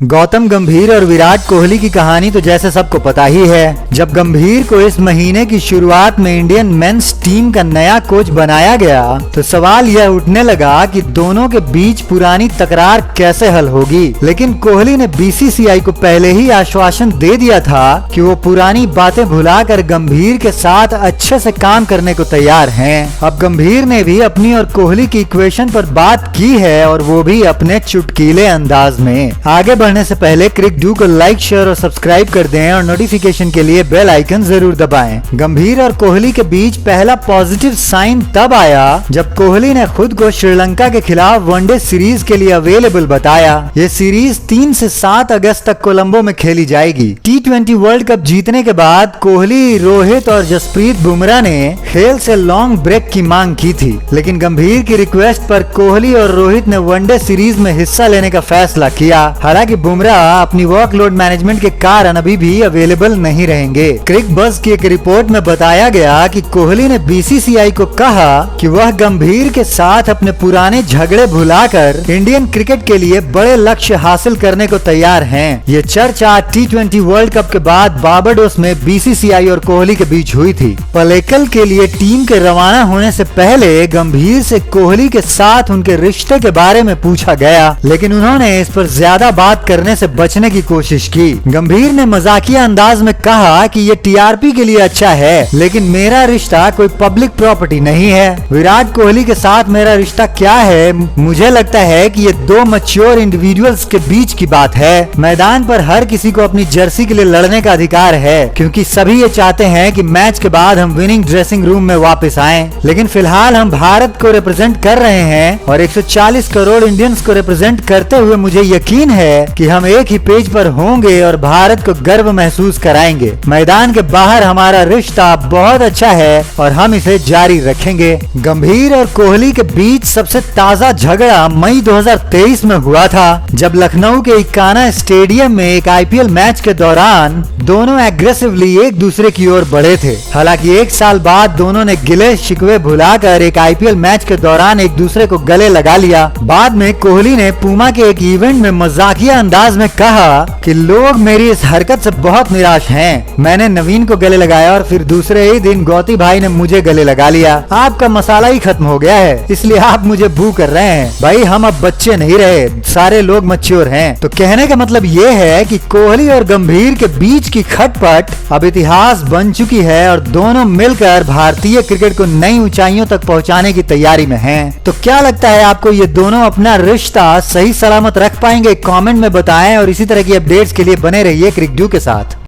गौतम गंभीर और विराट कोहली की कहानी तो जैसे सबको पता ही है। जब गंभीर को इस महीने की शुरुआत में इंडियन मेंस टीम का नया कोच बनाया गया तो सवाल यह उठने लगा कि दोनों के बीच पुरानी तकरार कैसे हल होगी। लेकिन कोहली ने बीसीसीआई को पहले ही आश्वासन दे दिया था कि वो पुरानी बातें भुलाकर गंभीर के साथ अच्छे से काम करने को तैयार हैं। अब गंभीर ने भी अपनी और कोहली की इक्वेशन पर बात की है और वो भी अपने चुटकीले अंदाज में। आगे बढ़ने से पहले क्रिक डू को लाइक, शेयर और सब्सक्राइब कर दें और नोटिफिकेशन के लिए बेल आइकन जरूर दबाएं। गंभीर और कोहली के बीच पहला पॉजिटिव साइन तब आया जब कोहली ने खुद को श्रीलंका के खिलाफ वनडे सीरीज के लिए अवेलेबल बताया। ये सीरीज 3 से 7 अगस्त तक कोलंबो में खेली जाएगी। T20 वर्ल्ड कप जीतने के बाद कोहली, रोहित और जसप्रीत बुमराह ने खेल से लॉन्ग ब्रेक की मांग की थी, लेकिन गंभीर की रिक्वेस्ट पर कोहली और रोहित ने वनडे सीरीज में हिस्सा लेने का फैसला किया। हालांकि बुमराह अपनी वर्कलोड मैनेजमेंट के कारण अभी भी अवेलेबल नहीं रहेंगे। क्रिक बज़ की एक रिपोर्ट में बताया गया कि कोहली ने बीसीसीआई को कहा कि वह गंभीर के साथ अपने पुराने झगड़े भुलाकर इंडियन क्रिकेट के लिए बड़े लक्ष्य हासिल करने को तैयार हैं। ये चर्चा T20 वर्ल्ड कप के बाद बारबाडोस में बीसीसीआई और कोहली के बीच हुई थी। पलेकल के लिए टीम के रवाना होने से पहले गंभीर से कोहली के साथ उनके रिश्ते के बारे में पूछा गया, लेकिन उन्होंने इस पर ज्यादा बात करने से बचने की कोशिश की। गंभीर ने मजाकिया अंदाज में कहा कि ये टीआरपी के लिए अच्छा है, लेकिन मेरा रिश्ता कोई पब्लिक प्रॉपर्टी नहीं है। विराट कोहली के साथ मेरा रिश्ता क्या है? मुझे लगता है कि ये दो मैच्योर इंडिविजुअल्स के बीच की बात है। मैदान पर हर किसी को अपनी जर्सी के लिए लड़ने का अधिकार है, क्योंकि सभी ये चाहते हैं कि मैच के बाद हम विनिंग ड्रेसिंग रूम में वापस आएं। लेकिन फिलहाल हम भारत को रिप्रेजेंट कर रहे हैं और 140 करोड़ इंडियंस को रिप्रेजेंट करते हुए मुझे यकीन है कि हम एक ही पेज पर होंगे और भारत को गर्व महसूस कराएंगे। मैदान के बाहर हमारा रिश्ता बहुत अच्छा है और हम इसे जारी रखेंगे। गंभीर और कोहली के बीच सबसे ताजा झगड़ा मई 2023 में हुआ था, जब लखनऊ के इकाना स्टेडियम में एक आईपीएल मैच के दौरान दोनों एग्रेसिवली एक दूसरे की ओर बढ़े थे। हालांकि एक साल बाद दोनों ने गिले शिकवे भुलाकर एक आईपीएल मैच के दौरान एक दूसरे को गले लगा लिया। बाद में कोहली ने पूमा के एक इवेंट में मजाकिया अंदाज में कहा कि लोग मेरी इस हरकत से बहुत निराश हैं। मैंने नवीन को गले लगाया और फिर दूसरे ही दिन गौती भाई ने मुझे गले लगा लिया। आपका मसाला ही खत्म हो गया है, इसलिए आप मुझे बू कर रहे हैं। भाई हम अब बच्चे नहीं रहे, सारे लोग मैच्योर हैं। तो कहने का मतलब ये है कि कोहली और गंभीर के बीच की खटपट अब इतिहास बन चुकी है और दोनों मिलकर भारतीय क्रिकेट को नई ऊंचाइयों तक पहुंचाने की तैयारी में हैं। तो क्या लगता है आपको, ये दोनों अपना रिश्ता सही सलामत रख पाएंगे? कमेंट में बताएं और इसी तरह की अपडेट्स के लिए बने रहिए क्रिक डू के साथ।